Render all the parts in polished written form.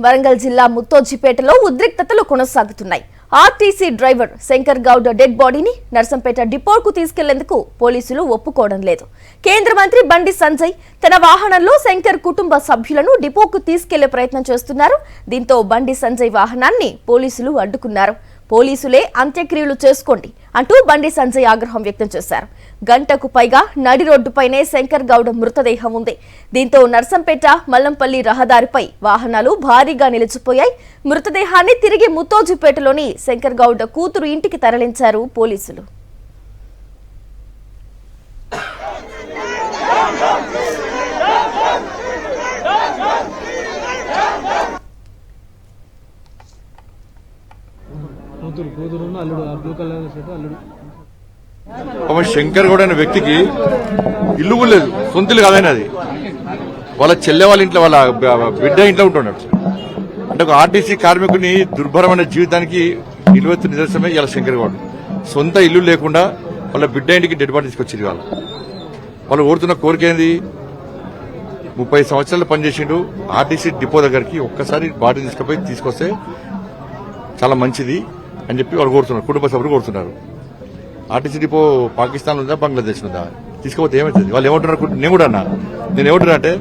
వరంగల్ జిల్లా ముత్తోజిపేటలో ఉద్రిక్తతలు కొనసాగుతున్నాయి. RTC driver Shankar Goud dead బాడీని నర్సంపేట డిపోకు తీసుకెళ్లేందుకు పోలీసులు ఒప్పుకోవడం లేదు. కేంద్ర మంత్రి బండి సంజయ్ తన వాహనంలో శంకర్ కుటుంబ సభ్యులను డిపోకు తీసుకెళ్లే ప్రయత్నం చేస్తున్నారు. దీంతో బండి సంజయ్ వాహనాన్ని పోలీసులు అడ్డుకున్నారు. పోలీసులే అంత్యక్రియలు చేసుకోండి అంటూ బండి సంజయ్ ఆగ్రహం వ్యక్తం చేశారు. గంటకు పైగా నడి రోడ్డుపైనే శంకర్ గౌడ్ మృతదేహం ఉంది. దీంతో నర్సంపేట మల్లంపల్లి రహదారిపై వాహనాలు భారీగా నిలిచిపోయాయి. మృతదేహాన్ని తిరిగి ముత్తోజిపేటలోని శంకర్ గౌడ్ కూతురు ఇంటికి తరలించారు పోలీసులు. శంకర్ గౌడ్ అనే వ్యక్తికి ఇల్లు కూడా లేదు, సొంత ఇల్లు కాదని అది వాళ్ళ చెల్లె వాళ్ళ ఇంట్లో, వాళ్ళ బిడ్డ ఇంట్లో ఉంటున్నాడు. అంటే ఒక ఆర్టీసీ కార్మికుని దుర్భరమైన జీవితానికి నిలువెత్తు నిదర్శనమే ఇలా శంకర్ గౌడ్. సొంత ఇల్లు లేకుండా వాళ్ళ బిడ్డ ఇంటికి డెడ్ బాడీ తీసుకొచ్చింది. వాళ్ళు కోరుతున్న కోరిక ఏంది? 30 సంవత్సరాలు పనిచేసిండు ఆర్టీసీ డిపో దగ్గరికి, ఒక్కసారి బాడీ తీసుకొస్తే చాలా మంచిది అని చెప్పి వాళ్ళు కోరుతున్నారు. కుటుంబ సభ్యులు కోరుతున్నారు. ఆర్టీసీ డిపో పాకిస్తాన్ ఉందా, బంగ్లాదేశ్ ఉందా? తీసుకపోతే ఏమవుతుంది? వాళ్ళు ఏమంటున్నారు? నేను కూడా అన్నా, నేను ఏమంటున్నా అంటే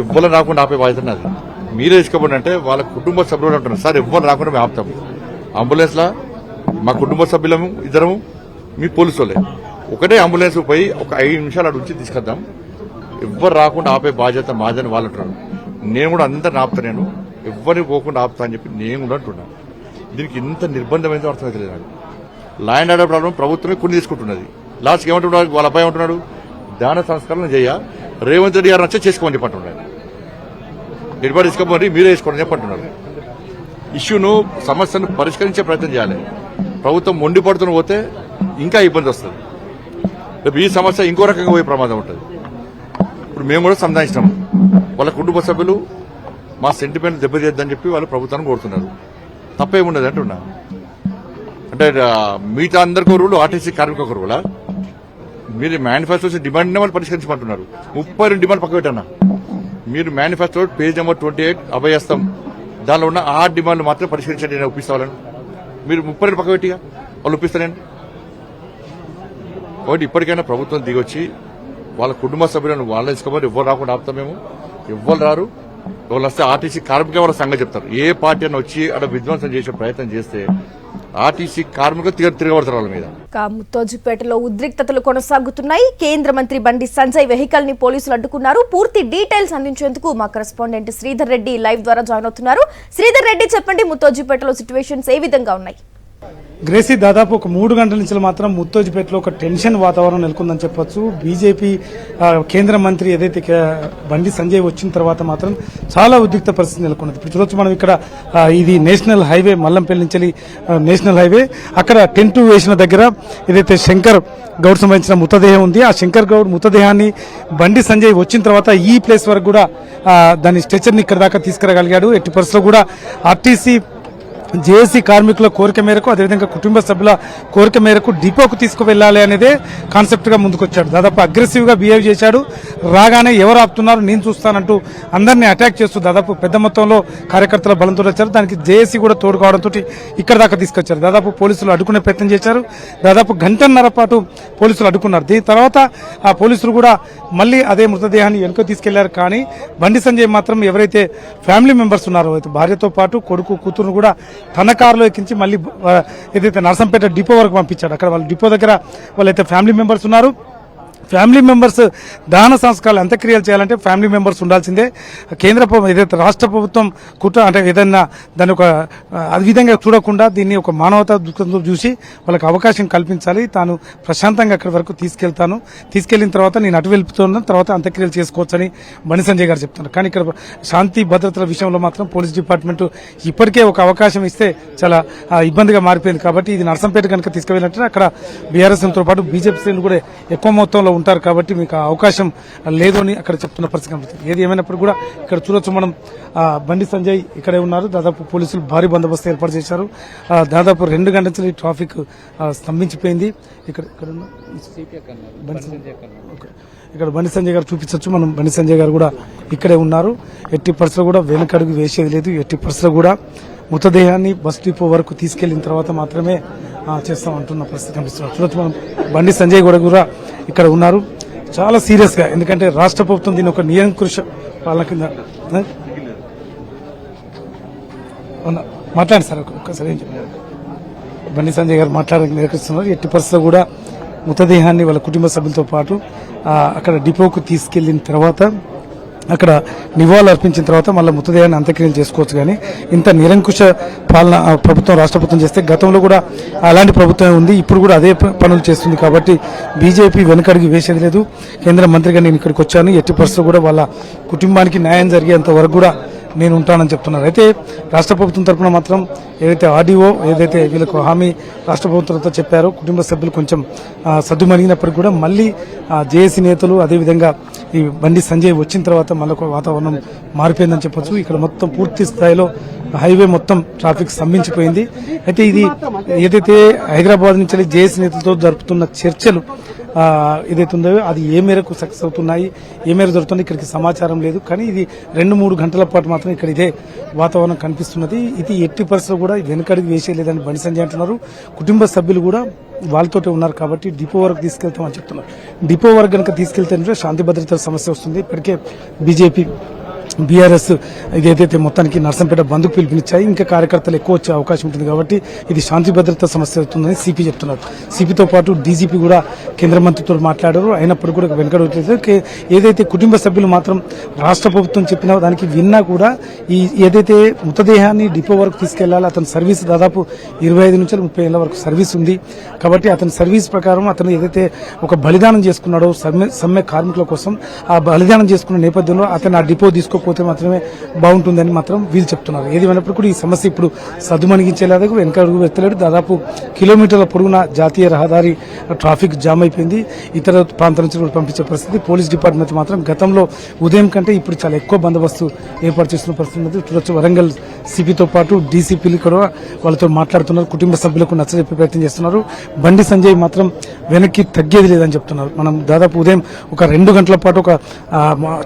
ఎవ్వరు రాకుండా ఆపే బాధ్యత నాది. మీరే తీసుకోబడి అంటే వాళ్ళ కుటుంబ సభ్యులు అంటున్నారు, సార్ ఎవ్వరు రాకుండా మేము ఆపుతాము. అంబులెన్స్ లా మా కుటుంబ సభ్యులము ఇద్దరము, మీ పోలీసు వాళ్ళే ఒకటే అంబులెన్స్ పోయి ఒక 5 నిమిషాలు అటు ఉంచి తీసుకొద్దాం, ఎవ్వరు రాకుండా ఆపే బాధ్యత మాదని వాళ్ళు అంటున్నారు. నేను కూడా అందరిని ఆపుతా, నేను ఎవ్వరిని పోకుండా ఆపుతా అని చెప్పి నేను కూడా అంటున్నాను. దీనికి ఇంత నిర్బంధమైందో అర్థమవుతలేదు నాకు. లా అండ్ ఆర్డర్ ప్రాబ్లం ప్రభుత్వమే కొన్ని తీసుకుంటున్నది. లాస్ట్కి ఏమంటున్నాడు వాళ్ళ అబ్బాయి ఏమంటున్నాడు? దాన సంస్కరణ చేయ రేవంత్ రెడ్డి గారు నచ్చ చేసుకోమని చెప్పంటున్నాడు. డెడ్ బాడీ తీసుకోమని మీరే వేసుకోండి చెప్పంటున్నారు. ఇష్యూను సమస్యను పరిష్కరించే ప్రయత్నం చేయాలి. ప్రభుత్వం మొండిపడుతున్న పోతే ఇంకా ఇబ్బంది వస్తుంది. రేపు ఈ సమస్య ఇంకో రకంగా పోయే ప్రమాదం ఉంటుంది. ఇప్పుడు మేము కూడా సంధానించినాం. వాళ్ళ కుటుంబ సభ్యులు మా సెంటిమెంట్ దెబ్బతీయద్దని చెప్పి వాళ్ళు ప్రభుత్వాన్ని కోరుతున్నారు. తప్పేముండదు అంటున్నా. అంటే మిగతా అందరికీ ఒక రూలు, ఆర్టీసీ కార్మిక ఒక రూలా? మీరు మేనిఫెస్టో డిమాండ్ వాళ్ళు పరిష్కరించమంటున్నారు. 32 డిమాండ్ పక్క పెట్టన్నా. మీరు మేనిఫెస్టో పేజ్ నెంబర్ 28 అభయస్తం దానిలో ఉన్న 6 డిమాండ్లు మాత్రం పరిష్కరించండి, నేను ఒప్పిస్తాను. మీరు 32 పక్క పెట్టిగా వాళ్ళు ఒప్పిస్తారండి. కాబట్టి ఇప్పటికైనా ప్రభుత్వం దిగొచ్చి వాళ్ళ కుటుంబ సభ్యులను వాళ్ళు తీసుకోమని ఎవ్వరు రాకుండా ఆపుతాం. మేము ఎవ్వరు రారు. వాళ్ళు వస్తే ఆర్టీసీ కార్మికుల వాళ్ళ సంగతి చెప్తారు. ఏ పార్టీ అని వచ్చి అక్కడ విధ్వంసం చేసే ప్రయత్నం చేస్తే ఆర్టీసీ కార్మికులు తిరగబడతారు వాళ్ళ మీద. ముత్తోజిపేటలో ఉద్రిక్తతలు కొనసాగుతున్నాయి. కేంద్ర మంత్రి బండి సంజయ్ వెహికల్ ని పోలీసులు అడ్డుకున్నారు. పూర్తి డీటెయిల్స్ అందించేందుకు మా కరెస్పాండెంట్ శ్రీధర్ రెడ్డి లైవ్ ద్వారా జాయిన్ అవుతున్నారు. శ్రీధర్ రెడ్డి, చెప్పండి, ముత్తోజిపేటలో సిచ్యువేషన్స్ ఏ విధంగా ఉన్నాయి? గ్రేసీ, దాదాపు ఒక 3 గంటల నుంచి మాత్రం ముత్తోజిపేటలో ఒక టెన్షన్ వాతావరణం నెలకొందని చెప్పొచ్చు. బీజేపీ కేంద్ర మంత్రి ఏదైతే బండి సంజయ్ వచ్చిన తర్వాత మాత్రం చాలా ఉద్రిక్త పరిస్థితి నెలకొన్నది. ఇప్పుడు చూడొచ్చు మనం ఇక్కడ, ఇది నేషనల్ హైవే, మల్లంపల్లి నుంచి నేషనల్ హైవే. అక్కడ టెంట్ వేసిన దగ్గర ఏదైతే శంకర్ గౌడ్ సంబంధించిన మృతదేహం ఉంది, ఆ శంకర్ గౌడ్ మృతదేహాన్ని బండి సంజయ్ వచ్చిన తర్వాత ఈ ప్లేస్ వరకు కూడా దాని స్ట్రెచర్ని ఇక్కడ దాకా తీసుకురాగలిగాడు. ఎట్టి పరిస్థితుల్లో కూడా ఆర్టీసీ జేఏసీ కార్మికుల కోరిక మేరకు, అదేవిధంగా కుటుంబ సభ్యుల కోరిక మేరకు డిపోకు తీసుకువెళ్లాలి అనేదే కాన్సెప్ట్ గా ముందుకొచ్చాడు. దాదాపు అగ్రెసివ్ గా బిహేవ్ చేశాడు. రాగానే ఎవరు ఆపుతున్నారు, నేను చూస్తానంటూ అందరినీ అటాక్ చేస్తూ దాదాపు పెద్ద మొత్తంలో కార్యకర్తల బలంతో వచ్చారు. దానికి జేఏసీ కూడా తోడు కావడంతో ఇక్కడ దాకా తీసుకొచ్చారు. దాదాపు పోలీసులు అడ్డుకునే ప్రయత్నం చేశారు. దాదాపు గంటన్నర పాటు పోలీసులు అడ్డుకున్నారు. దీని తర్వాత ఆ పోలీసులు కూడా మళ్లీ అదే మృతదేహాన్ని వెనుక తీసుకెళ్లారు. కానీ బండి సంజయ్ మాత్రం ఎవరైతే ఫ్యామిలీ మెంబర్స్ ఉన్నారో, భార్యతో పాటు కొడుకు కూతురును కూడా తన కారులో ఎక్కించి మళ్ళీ ఏదైతే నర్సంపేట డిపో వరకు పంపించాడు. అక్కడ వాళ్ళ డిపో దగ్గర వాళ్ళైతే ఫ్యామిలీ మెంబర్స్ ఉన్నారు. ఫ్యామిలీ మెంబర్స్ దహన సంస్కారాలు, అంత్యక్రియలు చేయాలంటే ఫ్యామిలీ మెంబర్స్ ఉండాల్సిందే. కేంద్ర ఏదైతే రాష్ట్ర ప్రభుత్వం అంటే ఏదైనా దాన్ని ఒక అది విధంగా చూడకుండా దీన్ని ఒక మానవతా దృక్పథంతో చూసి వాళ్ళకి అవకాశం కల్పించాలి. తాను ప్రశాంతంగా అక్కడి వరకు తీసుకెళ్లిన తర్వాత నేను అటు వెళ్తున్న తర్వాత అంత్యక్రియలు చేసుకోవచ్చని బండి సంజయ్ గారు చెప్తున్నారు. కానీ ఇక్కడ శాంతి భద్రతల విషయంలో మాత్రం పోలీస్ డిపార్ట్మెంట్ ఇప్పటికే ఒక అవకాశం ఇస్తే చాలా ఇబ్బందిగా మారిపోయింది. కాబట్టి ఇది నర్సంపేట కనుక తీసుకువెళ్ళినట్టు అక్కడ బీఆర్ఎస్ తో పాటు బీజేపీ శ్రేణులు కూడా ఎక్కువ మొత్తంలో ఉంటారు. కాబట్టి మీకు అవకాశం లేదు అని అక్కడ చెప్తున్న పరిస్థితి కనబడుతుంది. ఏది ఏమైనప్పుడు కూడా ఇక్కడ చూడొచ్చు మనం, బండి సంజయ్ ఇక్కడే ఉన్నారు. దాదాపు పోలీసులు భారీ బందోబస్తు ఏర్పాటు చేశారు. దాదాపు 2 గంటల నుంచి ట్రాఫిక్ స్తంభించిపోయింది. ఇక్కడ ఇక్కడ బండి సంజయ్ గారు చూపించవచ్చు. మనం బండి సంజయ్ గారు కూడా ఇక్కడే ఉన్నారు. ఎట్టి పరిస్థితుల్లో కూడా వెనకడుగు వేసేది లేదు. ఎట్టి పరిస్థితుల్లో కూడా మృతదేహాన్ని బస్ డిపో వరకు తీసుకెళ్లిన తర్వాత మాత్రమే చేస్తామంటున్న పరిస్థితి కనిపిస్తున్నారు. చూడొచ్చు మనం బండి సంజయ్ కూడా ఇక్కడ ఉన్నారు. చాలా సీరియస్ గా, ఎందుకంటే రాష్ట్ర ప్రభుత్వం దీని ఒక నియంకృష పాలన కింద మాట్లాడండి సార్ ఒక్కసారి ఏం చెప్పారు. బండి సంజయ్ గారు మాట్లాడడానికి నిరాకరిస్తున్నారు. ఎట్టి పరిస్థితుల్లో కూడా మృతదేహాన్ని వాళ్ళ కుటుంబ సభ్యులతో పాటు అక్కడ డిపోకు తీసుకెళ్లిన తర్వాత అక్కడ నివాళులు అర్పించిన తర్వాత మళ్ళీ మృతదేహాన్ని అంత్యక్రియలు చేసుకోవచ్చు. కానీ ఇంత నిరంకుశ పాలన ప్రభుత్వం, రాష్ట్ర ప్రభుత్వం చేస్తే గతంలో కూడా అలాంటి ప్రభుత్వం ఉంది, ఇప్పుడు కూడా అదే పనులు చేస్తుంది. కాబట్టి బీజేపీ వెనకడికి వేసేది లేదు. కేంద్ర మంత్రిగా నేను ఇక్కడికి వచ్చాను. ఎట్టి పరిస్థితుల్లో కూడా వాళ్ళ కుటుంబానికి న్యాయం జరిగేంత వరకు కూడా నేను ఉంటానని చెప్తున్నారు. అయితే రాష్ట్ర ప్రభుత్వం తరఫున మాత్రం ఏదైతే ఆర్డీఓ ఏదైతే వీళ్ళకు హామీ రాష్ట్ర ప్రభుత్వంతో చెప్పారో, కుటుంబ సభ్యులు కొంచెం సద్దుమణిగినప్పటికీ కూడా మళ్ళీ జేఏసీ నేతలు అదేవిధంగా ఈ బండి సంజయ్ వచ్చిన తర్వాత మళ్ళీ వాతావరణం మారిపోయిందని చెప్పొచ్చు. ఇక్కడ మొత్తం పూర్తి స్థాయిలో హైవే మొత్తం ట్రాఫిక్ స్తంభించిపోయింది. అయితే ఇది ఏదైతే హైదరాబాద్ నుంచి జేఏసీ నేతలతో జరుపుతున్న చర్చలు ఏదైతే ఉందో అది ఏ మేరకు సక్సెస్ అవుతున్నాయి, ఏ మేరకు జరుగుతుంది ఇక్కడికి సమాచారం లేదు. కానీ ఇది 2-3 గంటల పాటు మాత్రం ఇక్కడ ఇదే వాతావరణం కనిపిస్తున్నది. ఇది ఎట్టి పరిస్థితుల్లో కూడా వెనుకడికి వేసేయలేదని బండి సంజయ్ అంటున్నారు. కుటుంబ సభ్యులు కూడా వాళ్ళతోటే ఉన్నారు కాబట్టి డిపో వరకు తీసుకెళ్తామని చెప్తున్నారు. డిపో వరకు కనుక తీసుకెళ్తే శాంతి భద్రతల సమస్య వస్తుంది. ఇప్పటికే బీజేపీ బీఆర్ఎస్ ఇదేదైతే మొత్తానికి నర్సంపేట బంద్కు పిలుపునిచ్చాయి, ఇంకా కార్యకర్తలు ఎక్కువ వచ్చే అవకాశం ఉంటుంది. కాబట్టి ఇది శాంతి భద్రత సమస్య అవుతుందని సిపి చెప్తున్నారు. సిపితో పాటు డీజీపీ కూడా కేంద్ర మంత్రితో మాట్లాడారు. అయినప్పుడు కూడా వెనకడుగుతుంది. ఏదైతే కుటుంబ సభ్యులు మాత్రం రాష్ట్ర ప్రభుత్వం చెప్పిన దానికి విన్నా కూడా ఈ ఏదైతే మృతదేహాన్ని డిపో వరకు తీసుకెళ్లాలి, అతని సర్వీస్ దాదాపు 25 నుంచి 30 ఏళ్ల వరకు సర్వీస్ ఉంది. కాబట్టి అతని సర్వీస్ ప్రకారం అతను ఏదైతే ఒక బలిదానం చేసుకున్నాడో సమ్మె కార్మికుల కోసం, ఆ బలిదానం చేసుకున్న నేపథ్యంలో అతను ఆ డిపో తీసుకోపోతే మాత్రమే బాగుంటుందని మాత్రం వీళ్ళు చెప్తున్నారు. ఏది అయినప్పుడు కూడా ఈ సమస్య ఇప్పుడు సద్దుమణిగించేలాగా వెనకడుగు వెత్తలేడు. దాదాపు కిలోమీటర్ల పొడవునా జాతీయ రహదారి ట్రాఫిక్ జామ్ అయిపోయింది. ఇతర ప్రాంతాల నుంచి కూడా పంపించే పరిస్థితి. పోలీస్ డిపార్ట్మెంట్ మాత్రం గతంలో ఉదయం కంటే ఇప్పుడు చాలా ఎక్కువ బందోబస్తు ఏర్పాటు చేస్తున్న పరిస్థితి ఉంది. చూడొచ్చు వరంగల్ సిపితో పాటు డీసీపీలు కూడా వాళ్ళతో మాట్లాడుతున్నారు. కుటుంబ సభ్యులకు నచ్చజెప్పే ప్రయత్నం చేస్తున్నారు. బండి సంజయ్ మాత్రం వెనక్కి తగ్గేది లేదని చెప్తున్నారు. మనం దాదాపు ఉదయం ఒక 2 గంటల పాటు ఒక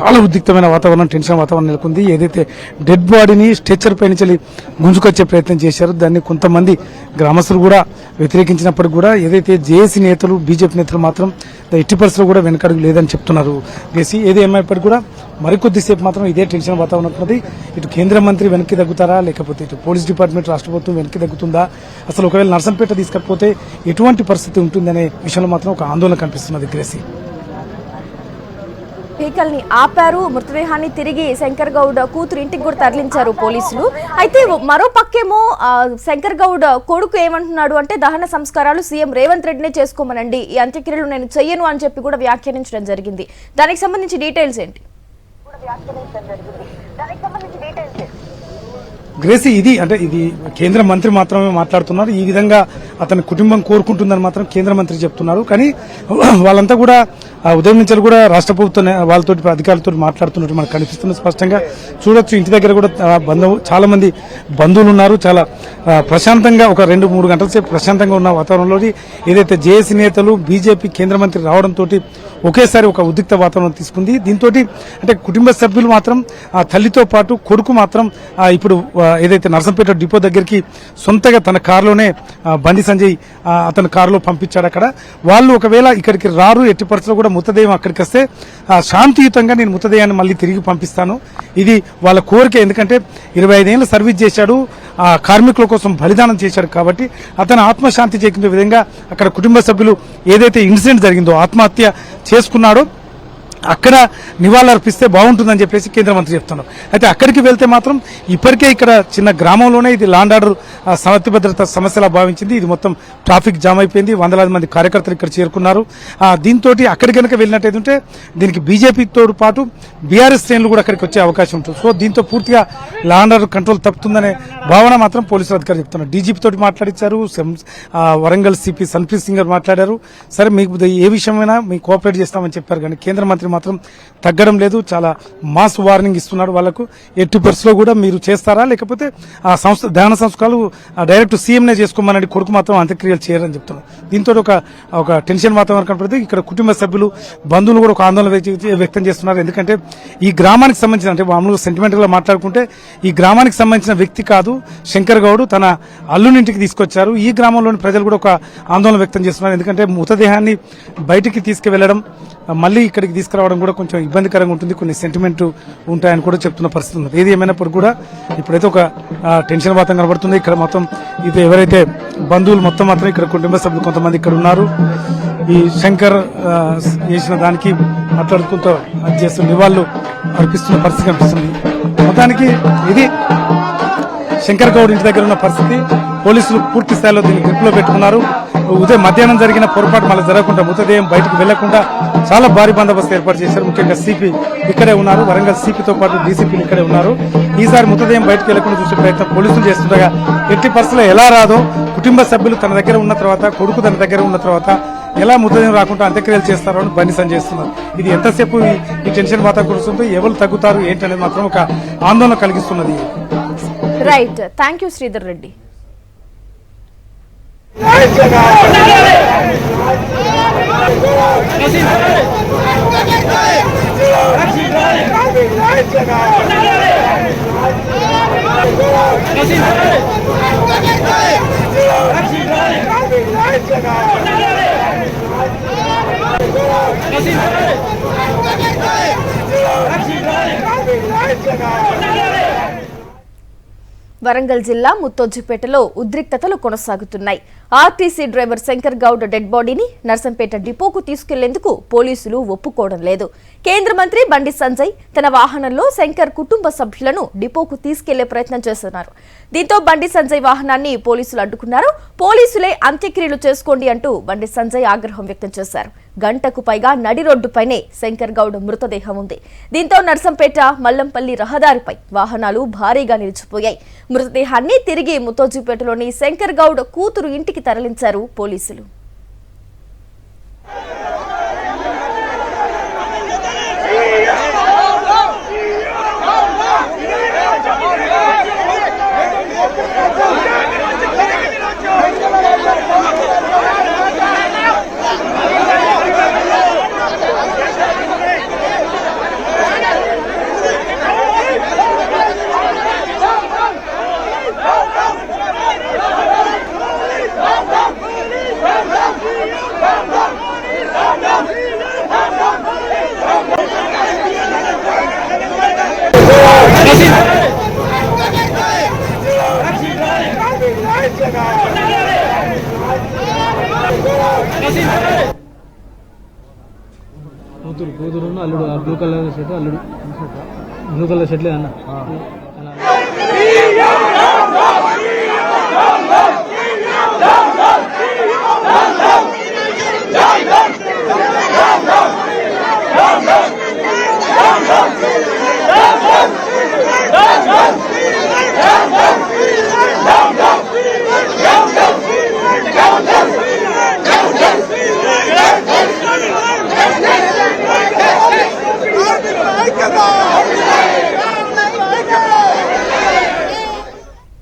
చాలా ఉద్రిక్తమైన వాతావరణం, టెన్షన్ వాతావరణం నెలకొంది. ఏదైతే డెడ్ బాడీని స్ట్రెచర్ పై నుంచి గుంజుకొచ్చే ప్రయత్నం చేశారో దాన్ని కొంతమంది గ్రామస్తులు కూడా వ్యతిరేకించినప్పటికీ కూడా ఏదైతే జేఏసీ నేతలు, బీజేపీ నేతలు మాత్రం ఎట్టి పరిస్థితుల్లో కూడా వెనకడుగు లేదని చెప్తున్నారు. ఏది ఏమైనప్పటికీ కూడా మరికొద్దిసేపు మాత్రం ఇదే టెన్షన్ వాతావరణం ఉన్నది. ఇటు కేంద్ర మంత్రి వెనక్కి తగ్గుతారా, లేకపోతే ఇటు పోలీస్ డిపార్ట్మెంట్, రాష్ట్ర ప్రభుత్వం వెనక్కి తగ్గుతుందా, అసలు ఒకవేళ నర్సంపేట తీసుకపోతే ఎటువంటి పరిస్థితి ఉంటుందనే విషయంలో మాత్రం ఒక ఆందోళన కనిపిస్తున్నది. గ్రేసీ వెహికల్ ని ఆపారు. మృతదేహాన్ని తిరిగి శంకర్ గౌడ్ కూతురు ఇంటికి కూడా తరలించారు పోలీసులు. అయితే మరో పక్కేమో శంకర్ గౌడ్ కొడుకు ఏమంటున్నాడు అంటే దహన సంస్కారాలు సీఎం రేవంత్ రెడ్డినే చేసుకోమనండి, ఈ అంత్యక్రియలు నేను చెయ్యను అని చెప్పి కూడా వ్యాఖ్యానించడం జరిగింది. దానికి సంబంధించి డీటెయిల్స్ ఏంటి? గ్రేసీ ఇది అంటే ఇది కేంద్ర మంత్రి మాత్రమే మాట్లాడుతున్నారు. ఈ విధంగా అతని కుటుంబం కోరుకుంటుందని మాత్రం కేంద్ర మంత్రి చెప్తున్నారు. కానీ వాళ్ళంతా కూడా ఉదయం నుంచి కూడా రాష్ట్ర ప్రభుత్వం వాళ్ళతో అధికారులతో మాట్లాడుతున్నట్టు మనకు కనిపిస్తుంది స్పష్టంగా. చూడొచ్చు ఇంటి దగ్గర కూడా చాలా మంది బంధువులు ఉన్నారు. చాలా ప్రశాంతంగా ఒక 2-3 గంటల సేపు ప్రశాంతంగా ఉన్న వాతావరణంలో ఏదైతే జేఏసీ నేతలు, బీజేపీ కేంద్ర మంత్రి రావడంతో ఒకేసారి ఒక ఉద్రిక్త వాతావరణం తీసుకుంది. దీంతో అంటే కుటుంబ సభ్యులు మాత్రం తల్లితో పాటు కొడుకు మాత్రం ఇప్పుడు ఏదైతే నర్సంపేట డిపో దగ్గరికి సొంతగా తన కారులోనే బండి సంజయ్ అతని కారులో పంపించాడు. అక్కడ వాళ్ళు ఒకవేళ ఇక్కడికి రారు, ఎట్టి పరిస్థితుల్లో కూడా మృతదేహం అక్కడికి వస్తే శాంతియుతంగా నేను మృతదేహాన్ని మళ్ళీ తిరిగి పంపిస్తాను, ఇది వాళ్ళ కోరిక. ఎందుకంటే 25 ఏళ్ళు సర్వీస్ చేశాడు, కార్మికుల కోసం బలిదానం చేశాడు. కాబట్టి అతను ఆత్మశాంతి చేకూరే విధంగా అక్కడ కుటుంబ సభ్యులు ఏదైతే ఇన్సిడెంట్ జరిగిందో, ఆత్మహత్య చేసుకున్నాడో అక్కడ నివాళులర్పిస్తే బాగుంటుందని చెప్పేసి కేంద్ర మంత్రి చెప్తున్నారు. అయితే అక్కడికి వెళ్తే మాత్రం ఇప్పటికే ఇక్కడ చిన్న గ్రామంలోనే ఇది లాండ్ ఆర్డర్ శాంతి భద్రత సమస్యలా భావించింది. ఇది మొత్తం ట్రాఫిక్ జామ్ అయిపోయింది. వందలాది మంది కార్యకర్తలు ఇక్కడ చేరుకున్నారు. దీంతో అక్కడికి కనుక వెళ్ళినట్టయితే దీనికి బీజేపీతో పాటు బీఆర్ఎస్ శ్రేణులు కూడా అక్కడికి వచ్చే అవకాశం ఉంటుంది. సో దీంతో పూర్తిగా లాండ్ ఆర్డర్ కంట్రోల్ తప్పుతుందనే భావన మాత్రం పోలీసులు అధికారులు చెప్తున్నారు. డీజీపీ తోటి మాట్లాడించారు, వరంగల్ సిపి సన్ప్రీత్ సింగ్ గారు మాట్లాడారు. సరే మీకు ఏ విషయమైనా మీకు కోఆపరేట్ చేస్తామని చెప్పారు. కానీ కేంద్ర మంత్రి మంత్రి మాత్రం తగ్గడం లేదు. చాలా మాస్ వార్నింగ్ ఇస్తున్నాడు వాళ్ళకు. ఎట్టి పరిస్థితుల్లో కూడా మీరు చేస్తారా, లేకపోతే ఆ సంస్థ ధ్యాన సంస్కారాలు డైరెక్ట్ సీఎంనే చేసుకోమని కొడుకు మాత్రం అంత్యక్రియలు చేయరని చెప్తున్నారు. దీంతో ఒక టెన్షన్ వాతావరణం కనపడుతుంది. ఇక్కడ కుటుంబ సభ్యులు, బంధువులు కూడా ఒక ఆందోళన వ్యక్తం చేస్తున్నారు. ఎందుకంటే ఈ గ్రామానికి సంబంధించిన, అంటే మామూలుగా సెంటిమెంటల్ గా మాట్లాడుకుంటే ఈ గ్రామానికి సంబంధించిన వ్యక్తి కాదు శంకర్ గౌడ్, తన అల్లునింటికి తీసుకొచ్చారు. ఈ గ్రామంలోని ప్రజలు కూడా ఒక ఆందోళన వ్యక్తం చేస్తున్నారు. ఎందుకంటే మృతదేహాన్ని బయటికి తీసుకువెళ్లడం, మళ్ళీ ఇక్కడికి తీసుకురావడం కూడా కొంచెం ఇబ్బందికరంగా ఉంటుంది. కొన్ని సెంటిమెంట్ ఉంటాయని కూడా చెప్తున్న పరిస్థితి ఉంది. ఏది ఏమైనప్పుడు కూడా ఇప్పుడైతే ఒక టెన్షన్ వాతావరణం కనబడుతుంది. ఇక్కడ మొత్తం ఇది ఎవరైతే బంధువులు మొత్తం మాత్రం ఇక్కడ కుటుంబ సభ్యులు కొంతమంది ఇక్కడ ఉన్నారు. ఈ శంకర్ చేసిన దానికి మాట్లాడుకుంటూ అది చేస్తున్న నివాళులు అర్పిస్తున్న పరిస్థితి కనిపిస్తుంది. మొత్తానికి ఇది శంకర్ గౌడ్ ఇంటి దగ్గర ఉన్న పరిస్థితి. పోలీసులు పూర్తి స్థాయిలో దీన్ని గ్రిప్లో పెట్టుకున్నారు. ఉదయం మధ్యాహ్నం జరిగిన పొరపాటు మళ్ళీ జరగకుండా, మృతదేహం బయటకు వెళ్లకుండా చాలా భారీ బందోబస్తు ఏర్పాటు చేశారు. ముఖ్యంగా సిపి ఇక్కడే ఉన్నారు. వరంగల్ సిపితో పాటు డీసీపీలు ఇక్కడే ఉన్నారు. ఈసారి మృతదేహం బయటకు వెళ్లకుండా చూసే ప్రయత్నం పోలీసులు చేస్తుండగా, ఎట్టి పరిస్థితుల్లో ఎలా రాదో, కుటుంబ సభ్యులు తన దగ్గర ఉన్న తర్వాత, కొడుకు తన దగ్గర ఉన్న తర్వాత ఎలా మృతదేహం రాకుండా అంత్యక్రియలు చేస్తారో అని బండి సంజయ్ చేస్తున్నారు. ఇది ఎంతసేపు ఈ టెన్షన్ వాతావరణం కురుస్తుందో, ఎవరు తగ్గుతారు ఏంటనేది మాత్రం ఒక ఆందోళన కలిగిస్తున్నది. Right, thank you Sridhar Reddy. Warangal జిల్లా ముత్తోజిపేటలో ఉద్రిక్తతలు కొనసాగుతున్నాయి. RTC driver Shankar Goud dead బాడీని నర్సంపేట డిపోకు తీసుకెళ్లేందుకు పోలీసులు ఒప్పుకోవడం లేదు. కేంద్ర మంత్రి బండి సంజయ్ తన వాహనంలో శంకర్ కుటుంబ సభ్యులను డిపోకు తీసుకెళ్లే ప్రయత్నం చేస్తున్నారు. దీంతో బండి సంజయ్ వాహనాన్ని పోలీసులు అడ్డుకున్నారు. పోలీసులే అంత్యక్రియలు చేసుకోండి అంటూ బండి సంజయ్ ఆగ్రహం వ్యక్తం చేశారు. గంటకు పైగా నడి రోడ్డుపైనే శంకర్ గౌడ్ మృతదేహం ఉంది. దీంతో నర్సంపేట మల్లంపల్లి రహదారిపై వాహనాలు భారీగా నిలిచిపోయాయి. మృతదేహాన్ని తిరిగి ముత్తోజిపేటలోని శంకర్ గౌడ్ కూతురు ఇంటికి తరలించారు పోలీసులు. కూతురు అల్లుడు బ్లూ కలర్ షర్ట్, అల్లుడు బ్లూ కలర్ షర్ట్లే అన్న.